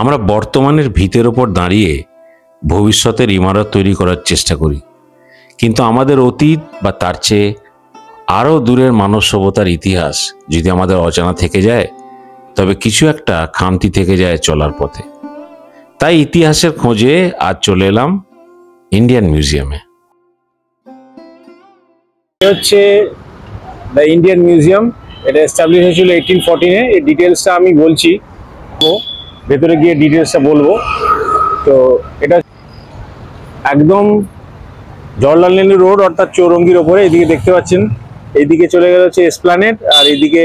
আমরা বর্তমানের ভিতের ওপর দাঁড়িয়ে ভবিষ্যতের ইমারত তৈরি করার চেষ্টা করি, কিন্তু আমাদের অতীত বা তার চেয়ে আরও দূরের মানব সভ্যতার ইতিহাস যদি আমাদের অজানা থেকে যায়, তবে কিছু একটা খামতি থেকে যায় চলার পথে। তাই ইতিহাসের খোঁজে আজ চলে এলাম ইন্ডিয়ান মিউজিয়ামে। হচ্ছে দ্য ইন্ডিয়ান মিউজিয়াম। এটা এস্টাবলিশ হয়েছিল 1814-এ। এই ডিটেলসটা আমি বলছি, ভেতরে গিয়ে ডিটেলসটা বলবো। তো এটা একদম জওহরলাল নেহরু রোড অর্থাৎ চৌরঙ্গির ওপরে। এদিকে দেখতে পাচ্ছেন, এইদিকে চলে গেলে হচ্ছে এসপ্ল্যানেড, আর এইদিকে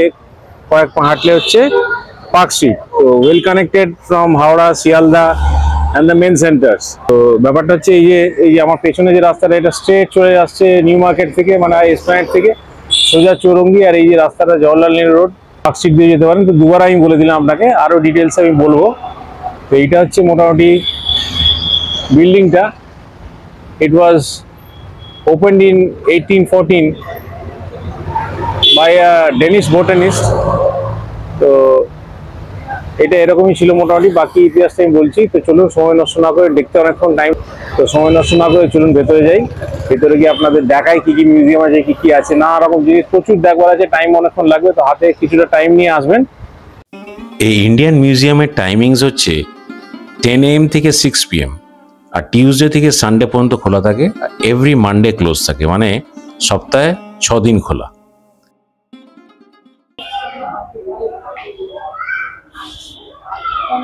কয়েক পা হাঁটলে হচ্ছে পার্ক স্ট্রিট। তো well connected from Howrah, Sealdah and the main centres. তো ব্যাপারটা হচ্ছে এই যে আমার পেছনে যে রাস্তাটা, এটা স্ট্রেট চলে যাচ্ছে নিউ মার্কেট থেকে, মানে এসপ্ল্যানেড থেকে সোজা চৌরঙ্গি। আর এই যে রাস্তাটা Jawaharlal Nehru road, park street দিয়ে যেতে পারেন। তো দুবার আমি বলে দিলাম আপনাকে, আরও ডিটেলস আমি বলবো। তো এইটা হচ্ছে মোটামুটি বিল্ডিংটা। It was opened in 1814 by a Danish botanist. তো এটা এরকমই ছিল মোটামুটি। বাকি ইতিহাসটা আমি বলছি। তো চলুন, সময় নষ্ট না করে, দেখতে অনেকক্ষণ টাইম, তো সময় নষ্ট না করে চলুন ভেতরে যাই। ভেতরে গিয়ে আপনাদের দেখাই কি কি মিউজিয়াম আছে, কি কি আছে। নানা রকম জিনিস প্রচুর দেখবার আছে, টাইম অনেকক্ষণ লাগবে, তো হাতে কিছুটা টাইম নিয়ে আসবেন। এই ইন্ডিয়ান মিউজিয়ামের টাইমিংস হচ্ছে 10 AM থেকে 6 PM, আর টিউসডে থেকে সানডে পর্যন্ত খোলা থাকে। এভরি মানডে ক্লোজ থাকে, মানে সপ্তাহে 6 দিন খোলা।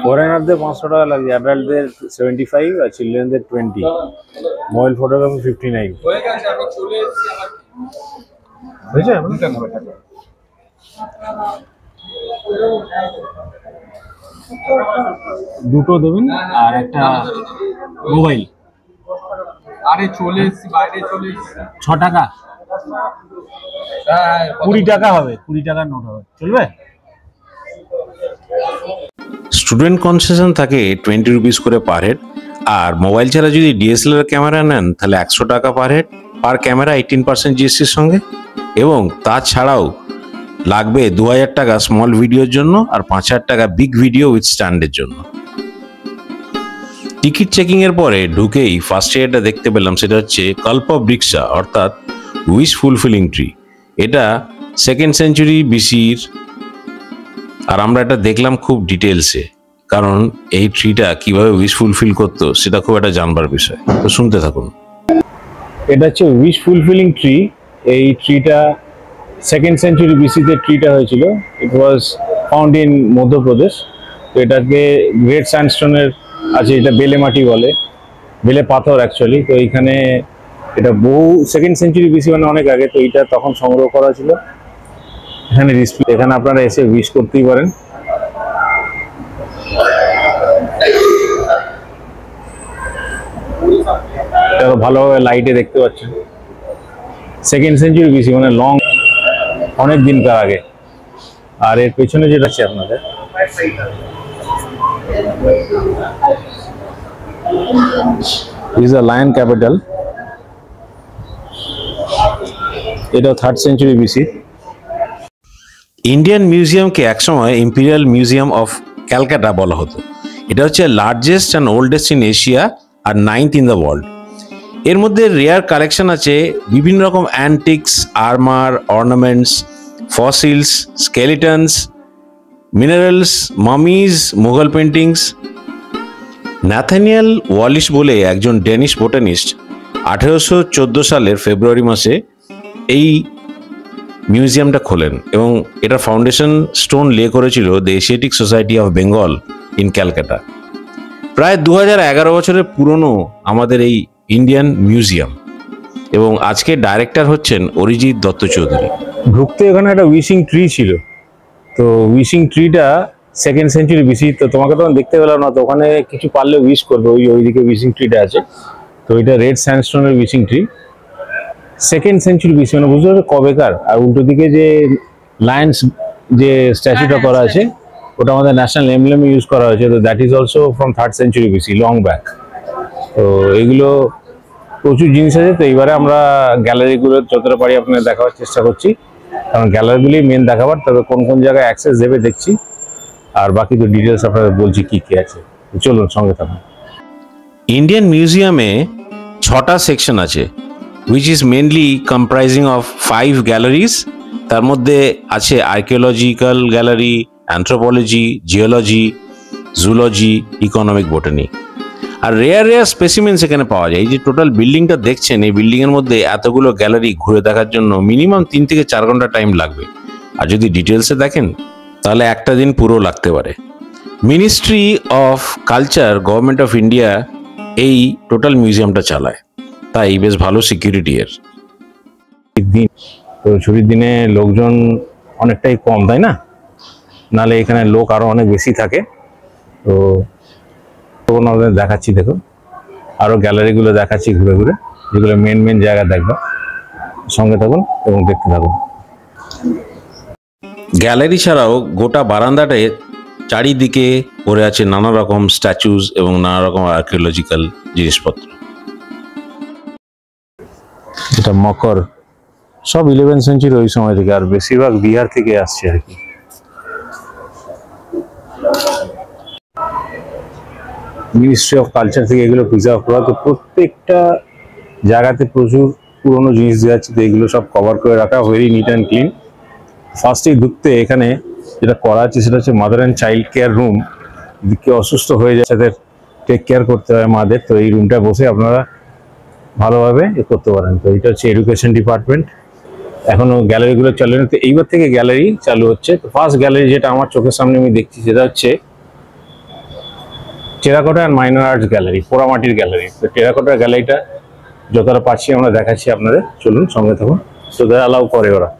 ফরেনারদের 500 টাকা লাগছে, অ্যাডাল্টদের 75 আর চিলড্রেনদের 20। Mobile photography 59। হয়েছে দুটো দেবেন আর একটা মোবাইল। আরে চলে এসছি, বাইরে চলে এসছি। 6 টাকা, 20 টাকা হবে, 20 টাকার নোট হবে, চলবে? স্টুডেন্ট কনসেশন থাকে 20 রুপিস করে পার হেড, আর মোবাইল ছাড়া যদি DSLR ক্যামেরা নেন তাহলে 100 টাকা পার হেড, পার ক্যামেরা 18% GSTর সঙ্গে। এবং তাছাড়াও লাগবে 2000 টাকা স্মল ভিডিওর জন্য আর 5000 টাকা বিগ ভিডিও উইথ স্ট্যান্ডের জন্য। টিকিট চেকিং এর পরে ঢুকেই ফার্স্টে এটা দেখতে পেলাম, সেটা হচ্ছে কল্প বৃক্ষা অর্থাৎ উইশ ফুলফিলিং ট্রি। এটা 2nd সেঞ্চুরি BC-র, আর আমরা এটা দেখলাম খুব ডিটেলসে, কারণ এই ট্রিটা কিভাবে উইশ ফুলফিল করতো সেটা খুব একটা জানবার বিষয়। তো শুনতে থাকুন। এটা হচ্ছে উইশ ফুলফিলিং ট্রি। এই ট্রিটা 2nd সেঞ্চুরি BC-তে ট্রিটা হয়েছিল। ইট ওয়াজ ফাউন্ড ইন মধ্যপ্রদেশ। তো এটাকে গ্রেট স্যান্ডস্টোনের আছে, এটা বেলে মাটি বলে, বেলে পাথর অ্যাকচুয়ালি। তো এইখানে এটা বহু 2nd সেঞ্চুরি BC, মানে অনেক আগে। তো এইটা তখন সংগ্রহ করা ছিল। এখানে ডিসপ্লে, এখানে আপনারা এসে উইশ করতেই পারেন। এটা ভালোভাবে লাইটে দেখতে পাচ্ছেন। 2nd সেঞ্চুরি BC, মানে লং, অনেক দিনকার আগে। আর এর পেছনে যেটা আছে আপনাদের, ইজ আ লায়ন ক্যাপিটাল। এটা 3rd সেঞ্চুরি BC। ইন্ডিয়ান মিউজিয়ামকে একসময় ইম্পিরিয়াল মিউজিয়াম অফ ক্যালকাটা বলা হতো। এটা হচ্ছে largest and oldest in Asia আর 9th ইন দ্য ওয়ার্ল্ড। এর মধ্যে রেয়ার কালেকশন আছে বিভিন্ন রকম antiques, armour, ornaments, fossils, skeletons, minerals, mummies, Mughal paintings. Nathaniel Wallich বলে একজন ডেনিশ বোটানিস্ট 1814 সালের ফেব্রুয়ারি মাসে এই মিউজিয়ামটা খোলেন, এবং এটা ফাউন্ডেশন স্টোন লে করেছিল the Asiatic society of Bengal in Calcutta. প্রায় 2011 বছরের পুরনো আমাদের এই ইন্ডিয়ান মিউজিয়াম, এবং আজকে ডাইরেক্টর হচ্ছেন অরিজিৎ দত্ত চৌধুরী। ঢুকতে এখানে একটা উইশিং ট্রি ছিল। তো উইশিং ট্রিটা 2nd সেঞ্চুরি BC। তো তোমাকে তখন দেখতে পেলাম না, তো ওখানে কিছু পারলে উইশ করবে, ওইদিকে উইশিং ট্রিটা আছে। তো এটা রেড স্যান্ডস্টোনের wishing tree, 2nd century BC, মানে বুঝতে পারছো কবেকার। আর উল্টো দিকে যে লায়ন্স যে স্ট্যাচুটা করা আছে, ওটা আমাদের ন্যাশনাল এমব্লেম ইউজ করা হয়েছে। তো that is also from 3rd century BC, long back. তো এইগুলো প্রচুর জিনিস আছে। তো এইবারে আমরা গ্যালারিগুলো যতটা পারি আপনাদের দেখাবার চেষ্টা করছি, কারণ গ্যালারিগুলি মেন দেখাবার। তবে কোন কোন জায়গায় অ্যাক্সেস দেবে দেখছি, আর বাকি তো ডিটেলস আপনাদের বলছি কি কি আছে। চলুন সঙ্গে থাকুন। ইন্ডিয়ান মিউজিয়ামে 6টা সেকশন আছে, which is mainly comprising of 5 galleries. তার মধ্যে আছে archaeological gallery, anthropology, geology, zoology, economic botany. আর রেয়ার রেয়ার স্পেসিমেন্স এখানে পাওয়া যায়। এই যে টোটাল বিল্ডিংটা দেখছেন, এই বিল্ডিং এর মধ্যে এতগুলো গ্যালারি ঘুরে দেখার জন্য মিনিমাম 3 থেকে 4 ঘন্টা টাইম লাগবে। আর যদি ডিটেলসে দেখেন তাহলে একটা দিন পুরো লাগতে পারে। Ministry of culture, government of India এই টোটাল মিউজিয়ামটা চালায়, তাই বেশ ভালো সিকিউরিটি এর। দিন তো ছুটির দিনে লোকজন অনেকটাই কম, তাই না? নাহলে এখানে লোক আরো অনেক বেশি থাকে। তো তখন আমাদের দেখাচ্ছি, দেখুন আরো গ্যালারিগুলো দেখাচ্ছি ঘুরে ঘুরে, যেগুলো মেন মেন জায়গা দেখবো। সঙ্গে থাকুন এবং দেখতে থাকুন। গ্যালারি ছাড়াও গোটা বারান্দাটায় চারিদিকে পড়ে আছে নানা রকম স্ট্যাচুজ এবং নানা রকম আর্কিওলজিক্যাল জিনিসপত্র। এটা মকর, সব 11 সেঞ্চুরি ওই সময় থেকে, আর বেশিরভাগ বিহার থেকে আসছে আর কি। মিনিস্ট্রি অফ কালচার থেকে এগুলো প্রিজার্ভ করা, তো প্রত্যেকটা জায়গাতে প্রচুর পুরনো জিনিস দেওয়া আছে, তো এগুলো সব কভার করে রাখা, ভেরি নিট অ্যান্ড ক্লিন। ফার্স্টেই ঢুকতে এখানে যেটা করা আছে সেটা হচ্ছে mother and child care room. কেউ অসুস্থ হয়ে যায়, তাদের টেক কেয়ার করতে হয় মাদের, তো এই রুমটা বসে আপনারা ভালোভাবে করতে পারেন। তো এটা হচ্ছে এডুকেশন ডিপার্টমেন্ট। এখনো গ্যালারিগুলো চালু নেই, তো এইবার থেকে গ্যালারি চালু হচ্ছে। তো ফার্স্ট গ্যালারি যেটা আমার চোখের সামনে আমি দেখছি সেটা হচ্ছে terracotta and minor arts gallery, পোড়ামাটির গ্যালারি। তো টেরাকোটার গ্যালারিটা যতটা পাচ্ছি আমরা দেখাচ্ছি আপনাদের, চলুন সঙ্গে থাকুন। তো অ্যালাউ করে ওরা।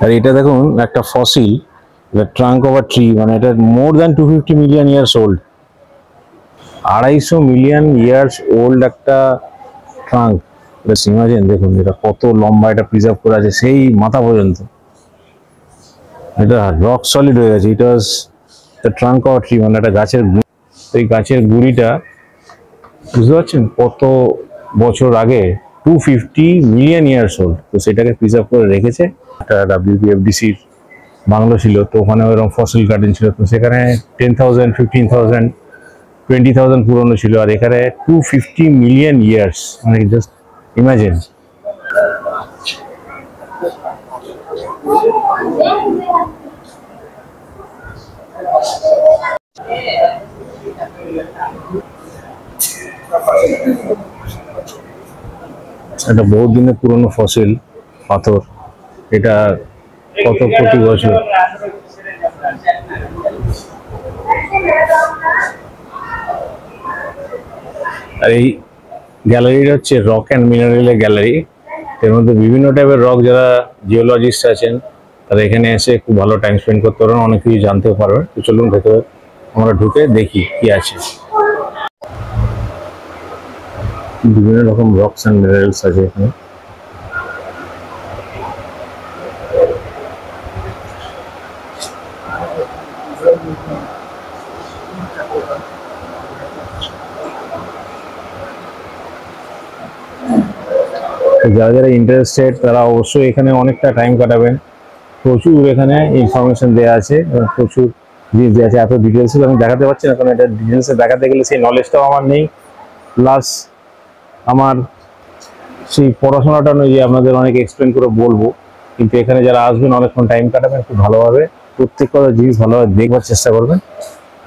আর এটা দেখুন একটা fossil, trunk of a tree, মানে এটা more than 250 million years old. 250 million years old একটা ট্রাঙ্ক। ইমাজিন, দেখুন এটা কত লম্বা, এটা প্রিজার্ভ করে আছে সেই মাথা পর্যন্ত। এটা রক সলিড হয়ে গেছে। এটা ট্রাঙ্ক অফ ট্রি, মানে একটা গাছের গুঁড়ি। এই গাছের গুঁড়িটা বুঝতে পারছেন কত বছর আগে, 250 মিলিয়ন ইয়ার্স ওল্ড। তো সেটাকে প্রিজার্ভ করে রেখেছে। একটা WPFDCর বাংলো ছিল, তো ওখানে ওরকম ফসিল গার্ডেন ছিল, তো সেখানে 10,000, 15,000, 20,000 পুরনো ছিল। আর এখানে 250 মিলিয়ন ইয়ার্স, মানে জাস্ট ইমাজিন। এটা বহু দিনের পুরনো ফসিল পাথর, এটা কত কোটি বছর। আর এই গ্যালারিটা হচ্ছে রক অ্যান্ড মিনারেলের গ্যালারি। এর মধ্যে বিভিন্ন টাইপের রক, যারা জিওলজিস্ট আছেন তারা এখানে এসে খুব ভালো টাইম স্পেন্ড করতে পারবেন, অনেক কিছু জানতেও পারবেন। তো চলুন ভেতরে আমরা ঢুকে দেখি কি আছে। বিভিন্ন রকম রকস অ্যান্ড মিনারেলস আছে এখানে। যারা যারা ইন্টারেস্টেড তারা অবশ্যই এখানে অনেকটা টাইম কাটাবেন। প্রচুর এখানে ইনফরমেশন দেওয়া আছে, প্রচুর জিনিস দেওয়া আছে। এত ডিটেলসে আমি দেখাতে পারছি না, কারণ এটা ডিটেলসে দেখাতে গেলে সেই নলেজটাও আমার নেই, প্লাস আমার সেই পড়াশোনাটা নয় যে আপনাদের অনেক এক্সপ্লেন করে বলবো। কিন্তু এখানে যারা আসবেন অনেকক্ষণ টাইম কাটাবেন, খুব ভালোভাবে প্রত্যেকটা জিনিস ভালোভাবে দেখবার চেষ্টা করবেন।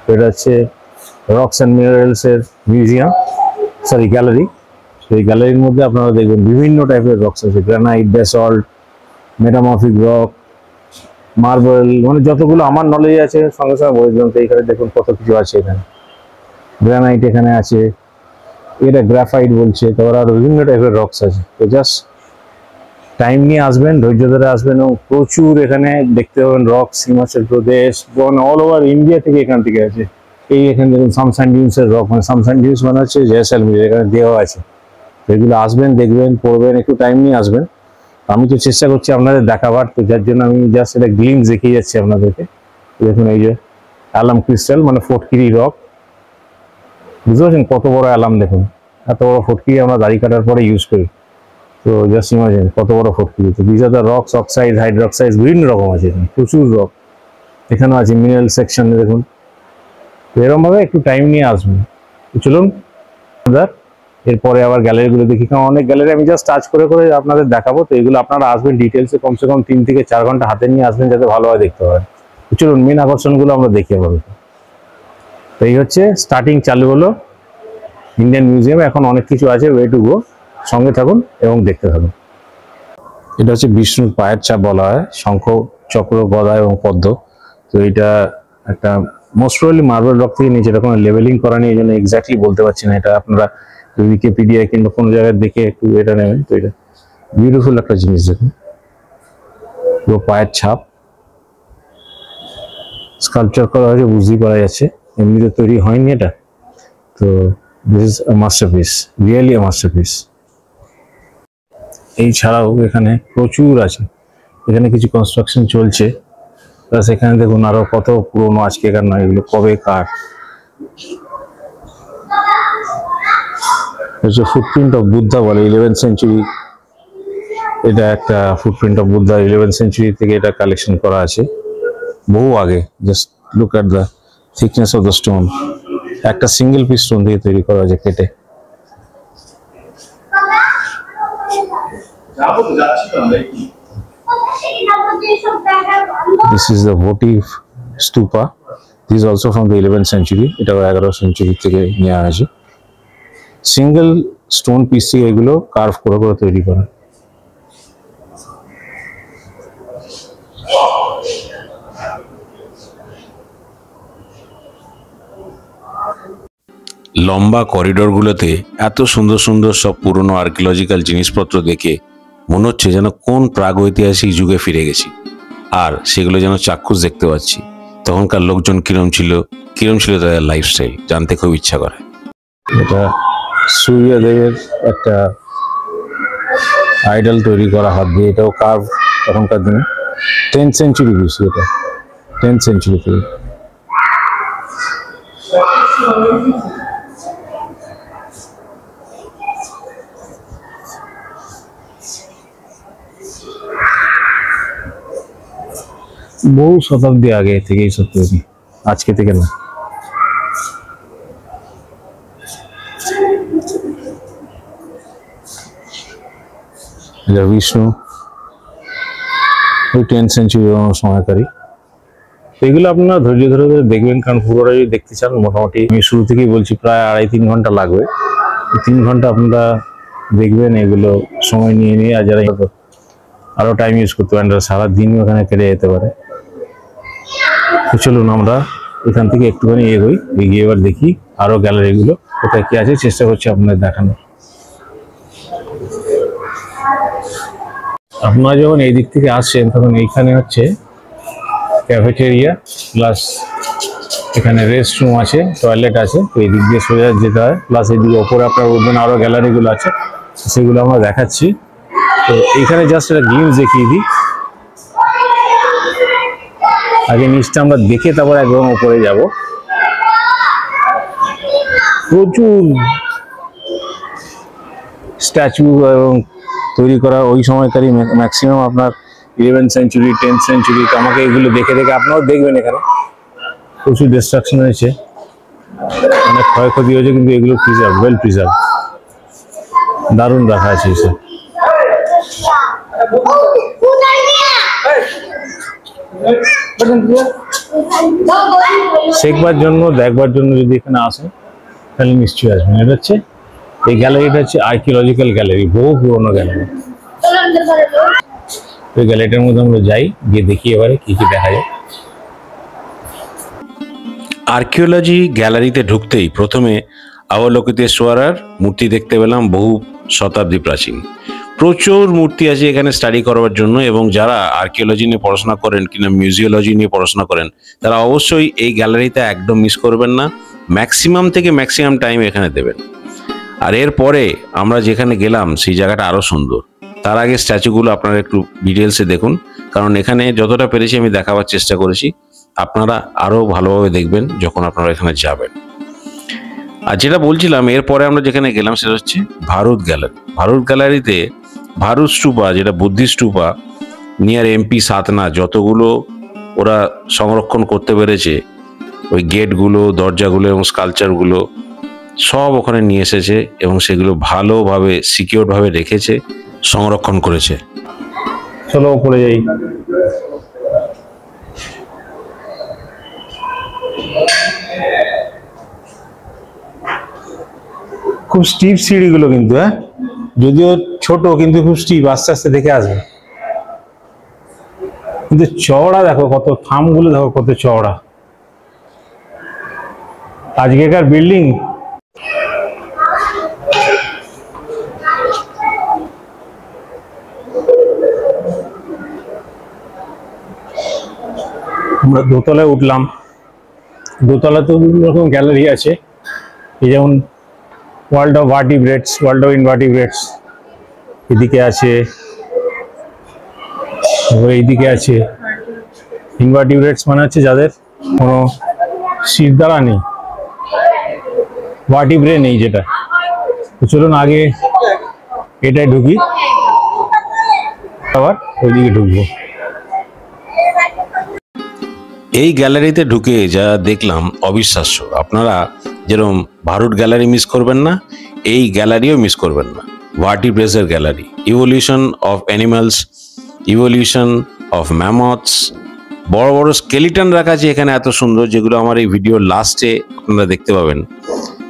তো এটা হচ্ছে রকস অ্যান্ড মিনারেলসের মিউজিয়াম, সরি গ্যালারি। এই গ্যালারির মধ্যে আপনারা দেখবেন বিভিন্ন টাইপের রকস আছে, granite, basalt, metamorphic rock, marble, মানে যতগুলো আমার নলেজ আছে সঙ্গে সঙ্গে বলে দিলাম। তো এখানে দেখুন কত কিছু আছে। এখানে গ্রানাইট এখানে আছে, এটা গ্রাফাইট বলছে, তারপর আরো বিভিন্ন টাইপের রকস আছে। তো জাস্ট টাইম নিয়ে আসবেন, ধৈর্য ধরে আসবেন, এবং প্রচুর এখানে দেখতে পাবেন rocks, Himachal Pradesh, all over India থেকে এখান থেকে আছে। এই এখানে দেখুন সামসান ডিউসের রক, মানে সামসান ডিউস মানে হচ্ছে জয়সালমীর, এখানে দেওয়া আছে। এগুলো আসবেন, দেখবেন, পড়বেন, একটু টাইম নিয়ে আসবেন। আমি তো চেষ্টা করছি আপনাদের দেখাবার, তো যার জন্য আমি জাস্ট এটা গ্লিমস দেখিয়ে যাচ্ছি আপনাদেরকে। দেখুন এই যে অ্যালাম ক্রিস্টাল, মানে ফটকিরি রক, বুঝতে পারছেন কত বড় অ্যালাম, দেখুন এত বড় ফটকিরি আমরা দাড়ি কাটার পরে ইউজ করি। তো জাস্ট ইমাজিন কত বড় ফটকিরি। তো this are the rocks, oxide, hydroxide, বিভিন্ন রকম আছে এখানে, প্রচুর রক এখানেও আছে। মিনারেল সেকশনে দেখুন, এরকম ভাবে একটু টাইম নিয়ে আসবেন। চলুন এরপরে আবার গ্যালারিগুলো দেখি, কারণ অনেক গ্যালারি আমি জাস্ট টাচ করে করে আপনাদের দেখাবো। তো এগুলো আপনারা আসবেন ডিটেলসে কমসে কম 3 থেকে 4 ঘন্টা হাতে নিয়ে আসবেন, যাতে ভালোভাবে দেখতে পারেন। চলুন মেন আকর্ষণগুলো আমরা দেখি আবার। তো এই হচ্ছে স্টার্টিং চালু হলো ইন্ডিয়ান মিউজিয়াম। এখন অনেক কিছু আছে, ওয়ে টু গো, সঙ্গে থাকুন এবং দেখতে থাকুন। এটা হচ্ছে বিষ্ণুর পায়ের ছাপ বলা হয়, শঙ্খ, চক্র, গদা এবং পদ্ম। তো এটা একটা মোস্ট প্রবাবলি মার্বেল রক থেকে নিচে, এরকম লেভেলিং করা নেই, এই জন্য এক্স্যাক্টলি বলতে পারছি না। এটা আপনারা উইকিপিডিয়া কিংবা কোনো জায়গায় দেখে একটু এটা নেবেন। তো এটা বিউটিফুল একটা জিনিস, দেখুন পুরো পায়ের ছাপ স্কাল্পচার করা হয়েছে, বুঝতেই পারা যাচ্ছে এমনিতে তৈরি হয়নি এটা। তো this is a masterpiece, really a masterpiece. এই ছাড়াও এখানে প্রচুর আছে, এখানে কিছু কনস্ট্রাকশন চলছে, প্লাস এখানে দেখুন আরো কত পুরনো, আজকেকার নয়, এগুলো কবে কার। হচ্ছে ফুটপ্রিন্ট অফ বুদ্ধা বলে, 11th সেঞ্চুরি। এটা একটা footprint of Buddha, 11th century থেকে এটা কালেকশন করা আছে, বহু আগে। Just look at the thickness of the stone, একটা সিঙ্গেল পিস স্টোন দিয়ে তৈরি করা আছে কেটে। This is the votive stupa. This is also from the 11th century. এটা 11th সেঞ্চুরি থেকে নেওয়া হয়েছে। সিঙ্গেল স্টোন পিস থেকে এগুলো কার্ভ করে করে তৈরি করা। লম্বা করিডোরগুলোতে এত সুন্দর সুন্দর সব পুরনো আর্কিওলজিক্যাল জিনিসপত্র দেখে মনে হচ্ছে যেন কোন প্রাগৈতিহাসিক যুগে ফিরে গেছি, আর সেগুলো যেন চাক্ষুষ দেখতে পাচ্ছি। তখনকার লোকজন কিরম ছিল তাদের লাইফস্টাইল জানতে খুব ইচ্ছা করে। এটা সূর্যদেবের একটা আইডল তৈরি করা হাত দিয়ে, এটাও কার্ভ, তখনকার দিনে 10th সেঞ্চুরি পিস, এটা 10th সেঞ্চুরি থেকে। বহু শতাব্দী আগে থেকে এইসব তৈরি, আজকে থেকে না। এটা বিষ্ণু, ওই 10th সেঞ্চুরি সময়কারী। এগুলো আপনারা ধৈর্য ধরে ধরে দেখবেন, কারণ পুরোটা যদি দেখতে চান মোটামুটি আমি শুরু থেকেই বলছি প্রায় 2.5-3 ঘন্টা লাগবে। 3 ঘন্টা আপনারা দেখবেন এগুলো সময় নিয়ে নিয়ে, আর যারা আরো টাইম ইউজ করতে পারেন সারাদিনই ওখানে কেটে যেতে পারে। চলুন আমরা এখান থেকে একটুখানি এগিয়ে এবার দেখি আরো গ্যালারিগুলো কোথায় কি আছে, চেষ্টা করছি আপনাদের দেখানোর। আপনারা যখন এই দিক থেকে আসছেন তখন এইখানে হচ্ছে ক্যাফেটেরিয়া, প্লাস এখানে রেস্ট রুম আছে, টয়লেট আছে। তো এই দিক দিয়ে সোজা যেতে হয়, প্লাস এইদিকে ওপরে আপনার উঠবেন আরো গ্যালারিগুলো আছে, সেগুলো আমরা দেখাচ্ছি। তো এইখানে জাস্ট একটা গ্লিমস দেখিয়ে দিই, আগে নিচটা আমরা দেখে তারপর একদম উপরে যাব। প্রচুর স্ট্যাচু এবং তৈরি করা ওই সময়কারী, ম্যাক্সিমাম আপনার 11th সেঞ্চুরি, 10th সেঞ্চুরি। তো আমাকে এগুলো দেখে দেখে আপনারাও দেখবেন, এখানে প্রচুর ডিস্ট্রাকশন হয়েছে, অনেক ক্ষয়ক্ষতি হয়েছে, কিন্তু এগুলো প্রিজার্ভ, ওয়েল প্রিজার্ভ, দারুণ রাখা আছে এসব। শেখবার জন্য, দেখবার জন্য যদি এখানে আসেন তাহলে নিশ্চয়ই আসবেন। এটা হচ্ছে এই গ্যালারিটা হচ্ছে আর্কিওলজিক্যাল গ্যালারি, বহু পুরোনো গ্যালারি। ওই গ্যালারিটার মধ্যে আমরা যাই, গিয়ে দেখি এবারে কি কি দেখা যায়। আর্কিওলজি গ্যালারিতে ঢুকতেই প্রথমে অবলোকিতেশ্বরার মূর্তি দেখতে পেলাম, বহু শতাব্দী প্রাচীন। প্রচুর মূর্তি আছে এখানে স্টাডি করার জন্য, এবং যারা আর্কিওলজি নিয়ে পড়াশোনা করেন কিংবা মিউজিওলজি নিয়ে পড়াশোনা করেন তারা অবশ্যই এই গ্যালারিতে একদম মিস করবেন না। ম্যাক্সিমাম থেকে ম্যাক্সিমাম টাইম এখানে দেবেন। আর এরপরে আমরা যেখানে গেলাম সেই জায়গাটা আরও সুন্দর। তার আগে স্ট্যাচুগুলো আপনারা একটু ডিটেলসে দেখুন, কারণ এখানে যতটা পেরেছি আমি দেখাবার চেষ্টা করেছি, আপনারা আরও ভালোভাবে দেখবেন যখন আপনারা এখানে যাবেন। আর যেটা বলছিলাম, এরপরে আমরা যেখানে গেলাম সেটা হচ্ছে ভারত গ্যালারি। ভারত গ্যালারিতে ভারত স্তূপা, যেটা Buddhist stupa near MP Satna, যতগুলো ওরা সংরক্ষণ করতে পেরেছে, ওই গেটগুলো, দরজাগুলো এবং স্কালচারগুলো সব ওখানে নিয়ে এসেছে এবং সেগুলো ভালোভাবে সিকিউরভাবে রেখেছে, সংরক্ষণ করেছে। চলো উপরে যাই। খুব স্টিপ সিঁড়িগুলো কিন্তু, হ্যাঁ, যদিও ছোট কিন্তু খুব স্টিপ, আস্তে আস্তে দেখে আসবে। কিন্তু চওড়া দেখো কত, থামগুলো দেখো কত চওড়া। আজকেকার বিল্ডিং আমরা দোতলায় উঠলাম। দোতলাতে বিভিন্ন রকম গ্যালারি আছে, এই যেমন world of vertebrates, world of invertebrates এদিকে আছে, এইদিকে আছে। ইনভার্টিব্রেটস মানে হচ্ছে যাদের কোনো শিরদাঁড়া নেই, ভার্টিব্রে নেই যেটা। তো চলুন আগে এটাই ঢুকি, আবার ওইদিকে ঢুকবো। এই গ্যালারিতে ঢুকে যা দেখলাম অবিশ্বাস্য। আপনারা যেরকম ভারত গ্যালারি মিস করবেন না, এই গ্যালারিও মিস করবেন না। ভার্টিব্রেটসের gallery, evolution of animals, evolution of mammoths, বড় বড় স্কেলিটন রাখা আছে এখানে এত সুন্দর, যেগুলো আমার এই ভিডিওর লাস্টে আপনারা দেখতে পাবেন,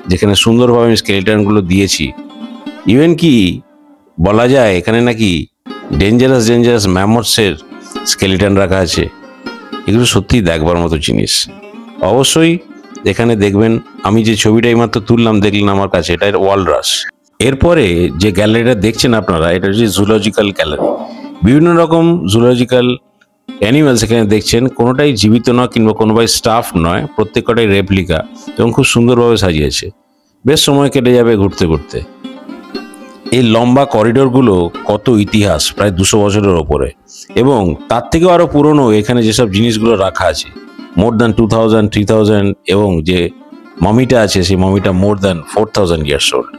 যেখানে সুন্দরভাবে আমি স্কেলিটনগুলো দিয়েছি। ইভেন কি বলা যায় এখানে নাকি ডেঞ্জারাস ম্যামথসের স্কেলিটন রাখা আছে। এগুলো সত্যিই দেখবার মতো জিনিস। অবশ্যই এখানে দেখবেন। আমি যে ছবিটা এইমাত্র তুললাম, দেখলেন আমার কাছে, এটা ওয়ালরাস। এরপরে যে গ্যালারিটা দেখছেন আপনারা, এটা হচ্ছে জুলজিক্যাল গ্যালারি। বিভিন্ন রকম জুলজিক্যাল অ্যানিমালস এখানে দেখছেন, কোনোটাই জীবিত নয় কিংবা কোনোটাই স্টাফ নয়, প্রত্যেকটাই রেপ্লিকা এবং খুব সুন্দরভাবে সাজিয়েছে। বেশ সময় কেটে যাবে ঘুরতে ঘুরতে। এই লম্বা করিডোরগুলো কত ইতিহাস, প্রায় 200 বছরের ওপরে, এবং তার থেকেও আরও পুরনো এখানে যেসব জিনিসগুলো রাখা আছে, মোর দ্যান 2000, 3000, এবং যে মমিটা আছে সেই মমিটা মোর দ্যান 4000 ইয়ার্স ওল্ড।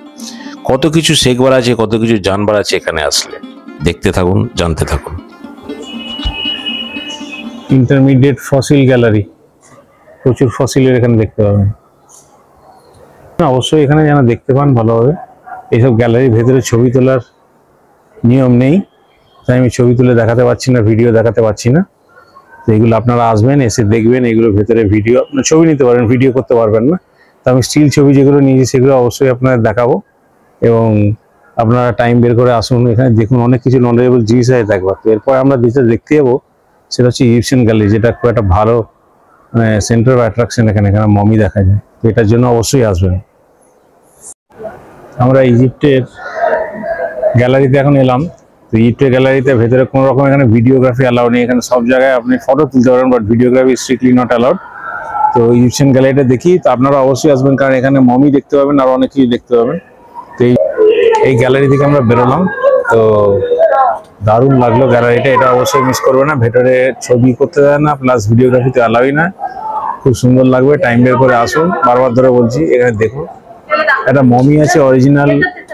কত কিছু শেখবার আছে, কত কিছু জানবার আছে এখানে আসলে। দেখতে থাকুন, জানতে থাকুন। ইন্টারমিডিয়েট ফসিল গ্যালারি, প্রচুর ফসিলের এখানে দেখতে পাবেন। অবশ্যই এখানে যেন দেখতে পান ভালোভাবে। এইসব গ্যালারির ভেতরে ছবি তোলার নিয়ম নেই, তাই আমি ছবি তুলে দেখাতে পারছি না, ভিডিও দেখাতে পারছি না। তো এগুলো আপনারা আসবেন, এসে দেখবেন। এগুলো ভেতরে ভিডিও, আপনার ছবি নিতে পারবেন, ভিডিও করতে পারবেন না। তো আমি স্টিল ছবি যেগুলো নিয়েছি সেগুলো অবশ্যই আপনাদের দেখাবো, এবং আপনারা টাইম বের করে আসুন, এখানে দেখুন। অনেক কিছু নলেজেবল জিনিস আছে দেখবার। তো এরপর আমরা যেটা দেখতে যাবো সেটা হচ্ছে ইজিপশিয়ান গ্যালারি, যেটা খুব একটা ভালো সেন্টার অফ অ্যাট্রাকশন। এখানে মমি দেখা যায়, তো এটার জন্য অবশ্যই আসবেন। আমরা ইজিপ্টের গ্যালারিতে এখন এলাম। তো ইজিপ্টের গ্যালারিতে ভেতরে কোনো রকম এখানে ভিডিওগ্রাফি অ্যালাউ নেই। এখানে সব জায়গায় আপনি ফটো তুলতে পারেন, but videography strictly not allowed. তো ইজিপশিয়ান গ্যালারিটা দেখি, তো আপনারা অবশ্যই আসবেন, কারণ এখানে মমি দেখতে পাবেন আর অনেক কিছু দেখতে পাবেন। তো এই গ্যালারি থেকে আমরা বেরোলাম, তো দারুণ লাগলো গ্যালারিটা। এটা অবশ্যই মিস করবে না। ভেতরে ছবি করতে দেয় না, প্লাস ভিডিওগ্রাফিতে অ্যালাউই না। খুব সুন্দর লাগবে, টাইম বের করে আসুন। বারবার ধরে বলছি, এখানে দেখুন একটা মমি আছে, অরিজিনাল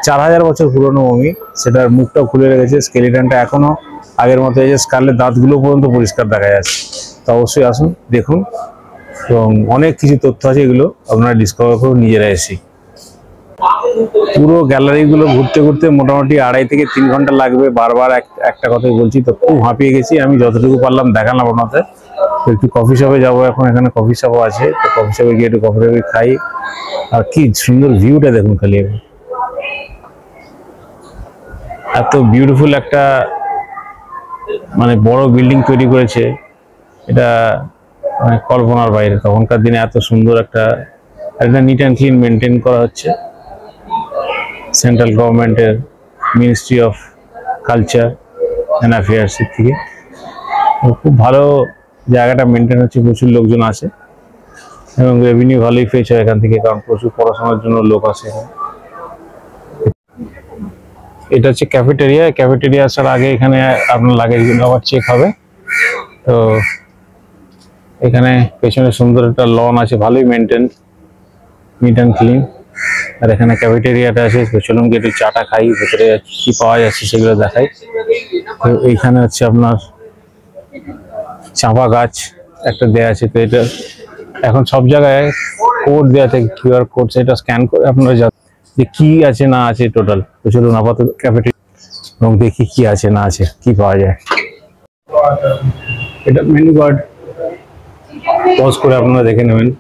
4000 বছর পুরনো মমি। সেটার মুখটাও খুলে রেখেছে, স্কেলিটনটা এখনো আগের মতো এই যে স্কালের দাঁতগুলো পর্যন্ত পরিষ্কার দেখা যাচ্ছে। তো অবশ্যই আসুন, দেখুন, এবং অনেক কিছু তথ্য আছে, এগুলো আপনারা ডিসকভার করুন নিজেরা এসে। পুরো গ্যালারিগুলো ঘুরতে ঘুরতে মোটামুটি 2.5 থেকে 3 ঘন্টা লাগবে। বারবার একটা কথাই বলছি, তো খুব হাঁপিয়ে গেছি। আমি যতটুকু পারলাম দেখালাম আপনাদের। তো একটু কফি শপে যাবো এখন, এখানে কফি শপও আছে। তো কফি শপে গিয়ে একটু কফি টফি খাই। আর কি সুন্দর ভিউটা দেখুন খালি, এত বিউটিফুল একটা বড় বিল্ডিং তৈরি করেছে। এটা কল্পনার বাইরে। তখনকার দিনে এত সুন্দর একটা নিট অ্যান্ড ক্লিন মেনটেন করা হচ্ছে। সেন্ট্রাল গভর্নমেন্টের মিনিস্ট্রি অফ কালচার অ্যান্ড অ্যাফেয়ার্সের থেকে। তো খুব ভালো জায়গাটা মেনটেন হচ্ছে, প্রচুর লোকজন আসে এবং রেভিনিউ ভালোই ফেচ হয় এখান থেকে, কারণ প্রচুর পড়াশোনার জন্য লোক আসে এখানে। এটা হচ্ছে ক্যাফেটেরিয়া। ক্যাফেটেরিয়া আসার আগে এখানে আপনার লাগেজগুলো আবার চেক হবে। তো এখানে পেছনে সুন্দর একটা লন আছে, ভালোই মেনটেন, নিট অ্যান্ড ক্লিন। আর এখানে ক্যাফেটেরিয়াটা আছে, চলুন গিয়ে একটু চাটা খাই, ভেতরে কি পাওয়া যাচ্ছে সেগুলো দেখাই। তো এইখানে হচ্ছে আপনার চাঁপা গাছ একটা দেয়া আছে। তো এটা এখন সব জায়গায় কোড দেওয়া থাকে, কিউআর কোড, সেটা স্ক্যান করে আপনারা যে কি আছে না আছে টোটাল। তো চলুন আপাতত ক্যাফেটেরিয়া এবং দেখি কি আছে না আছে, কি পাওয়া যায়। এটা মেনু কার্ড, পজ করে আপনারা দেখে নেবেন।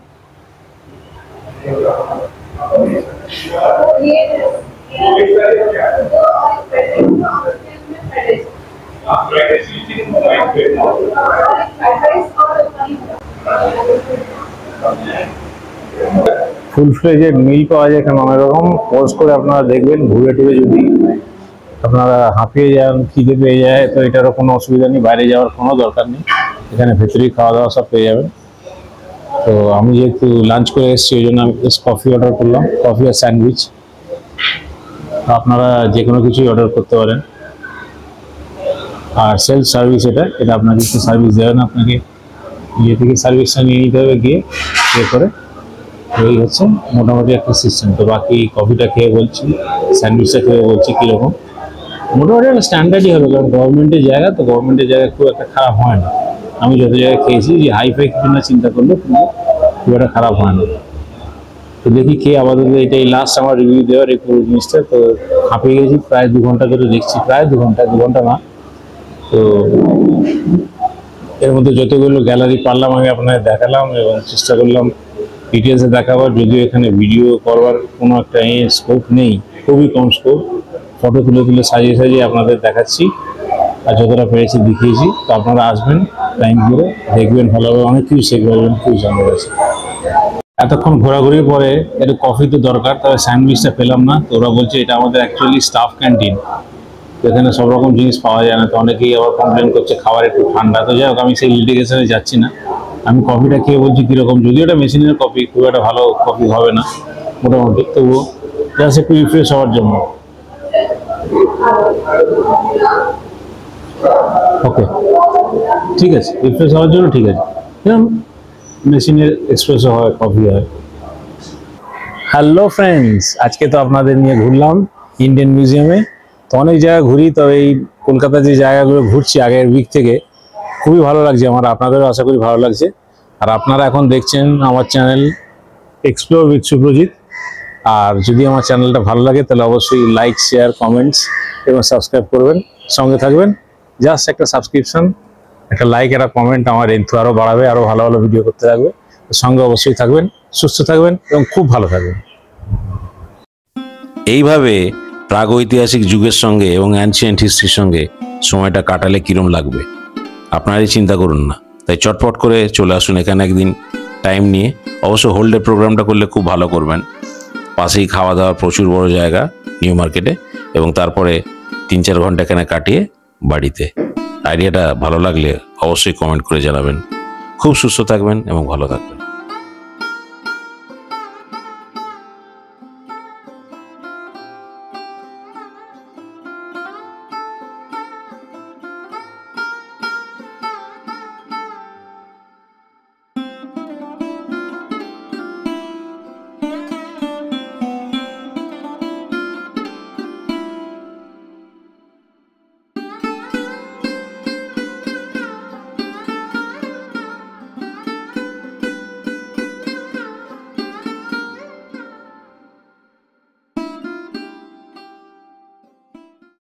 ফুল ফ্লেজেড মিল পাওয়া যায় এখানে অনেক রকম। পজ করে আপনারা দেখবেন, ঘুরে টুরে যদি আপনারা হাঁপিয়ে যান, খিদে পেয়ে যায়, তো এটারও কোনো অসুবিধা নেই, বাইরে যাওয়ার কোনো দরকার নেই, এখানে ভেতরেই খাওয়া দাওয়া সব পেয়ে যাবেন। তো আমি যেহেতু লাঞ্চ করে এসেছি ওই জন্য আমি কফি অর্ডার করলাম, কফি আর স্যান্ডউইচ। আপনারা যে কোনো কিছুই অর্ডার করতে পারেন। আর সেলফ সার্ভিস, এটা আপনাকে একটু সার্ভিস দেবেন, আপনাকে ইয়ে থেকে সার্ভিসটা নিয়ে নিতে হবে গিয়ে পে করে। এই হচ্ছে মোটামুটি একটা সিস্টেম। তো বাকি কফিটা খেয়ে বলছি, স্যান্ডউইচটা খেয়ে বলছি কীরকম। মোটামুটি একটা স্ট্যান্ডার্ডই হবে, কারণ গভর্নমেন্টের জায়গা, তো গভর্নমেন্টের জায়গা খুব একটা খারাপ হয় না। আমি যত জায়গায় খেয়েছি যে হাইফাই কিছু না চিন্তা করলে কিন্তু খুব একটা খারাপ হয় না। তো দেখি খেয়ে আপাতত এটাই লাস্ট আমার রিভিউ দেওয়ার এই পুরো জিনিসটা। তো হাঁপিয়ে গেছি, প্রায় 2 ঘন্টা ধরে দেখছি, প্রায় 2 ঘন্টা না। তো এর মধ্যে যতগুলো গ্যালারি পারলাম আমি আপনাদের দেখালাম এবং চেষ্টা করলাম ডিটেলসে দেখাবার। যদিও এখানে ভিডিও করবার কোনো একটা স্কোপ নেই, খুবই কম স্কোপ, ফটো তুলে তুলে সাজিয়ে সাজিয়ে আপনাদের দেখাচ্ছি আর যতটা পেরেছি দেখিয়েছি। তো আপনারা আসবেন টাইম করে, দেখবেন, ভালোভাবে অনেক কিছু শিখে পারবেন, খুবই জানতে পারছি। এতক্ষণ ঘোরাঘুরির পরে একটু কফি তো দরকার, তবে স্যান্ডউইচটা পেলাম না। তো ওরা বলছে এটা আমাদের অ্যাকচুয়ালি স্টাফ ক্যান্টিন, এখানে সব রকম জিনিস পাওয়া যায় না। তো অনেকেই আবার কমপ্লেন করছে খাবার একটু ঠান্ডা। তো যাই হোক, আমি সেই লিটিগেশনে যাচ্ছি না। আমি কফিটা খেয়ে বলছি কীরকম, যদিও এটা মেশিনের কফি, খুব একটা ভালো কফি হবে না মোটামুটি, তবুও জাস্ট একটু রিফ্রেশ হওয়ার জন্য। ওকে, ঠিক আছে, রিফ্রেশ হওয়ার জন্য ঠিক আছে, মেশিনের এক্সপ্রেসও হয়, কফি হয়। হ্যালো ফ্রেন্ডস, আজকে তো আপনাদের নিয়ে ঘুরলাম ইন্ডিয়ান মিউজিয়ামে। তো অনেক জায়গা ঘুরি, তো এই কলকাতার যে জায়গাগুলো ঘুরছি আগের উইক থেকে, খুবই ভালো লাগছে আমার, আপনাদেরও আশা করি ভালো লাগছে। আর আপনারা এখন দেখছেন আমার চ্যানেল এক্সপ্লোর উইথ সুপ্রজিৎ। আর যদি আমার চ্যানেলটা ভালো লাগে তাহলে অবশ্যই লাইক, শেয়ার, কমেন্টস এবং সাবস্ক্রাইব করবেন, সঙ্গে থাকবেন। জাস্ট একটা সাবস্ক্রিপশন, একটা লাইক, একটা কমেন্ট আমার এন্থু আরও বাড়াবে, আরও ভালো ভালো ভিডিও করতে থাকবে। সঙ্গে অবশ্যই থাকবেন, সুস্থ থাকবেন এবং খুব ভালো থাকবেন। এইভাবে প্রাগৈতিহাসিক যুগের সঙ্গে এবং অ্যানশিয়েন্ট হিস্ট্রির সঙ্গে সময়টা কাটালে কিরম লাগবে আপনারই চিন্তা করুন না। তাই চটপট করে চলে আসুন এখানে একদিন টাইম নিয়ে। অবশ্য হোল্ডে প্রোগ্রামটা করলে খুব ভালো করবেন। পাশেই খাওয়া দাওয়ার প্রচুর বড় জায়গা নিউ মার্কেটে, এবং তারপরে 3-4 ঘন্টা এখানে কাটিয়ে বাড়িতে। আইডিয়াটা ভালো লাগলে অবশ্যই কমেন্ট করে জানাবেন। খুব সুস্থ থাকবেন এবং ভালো থাকবেন।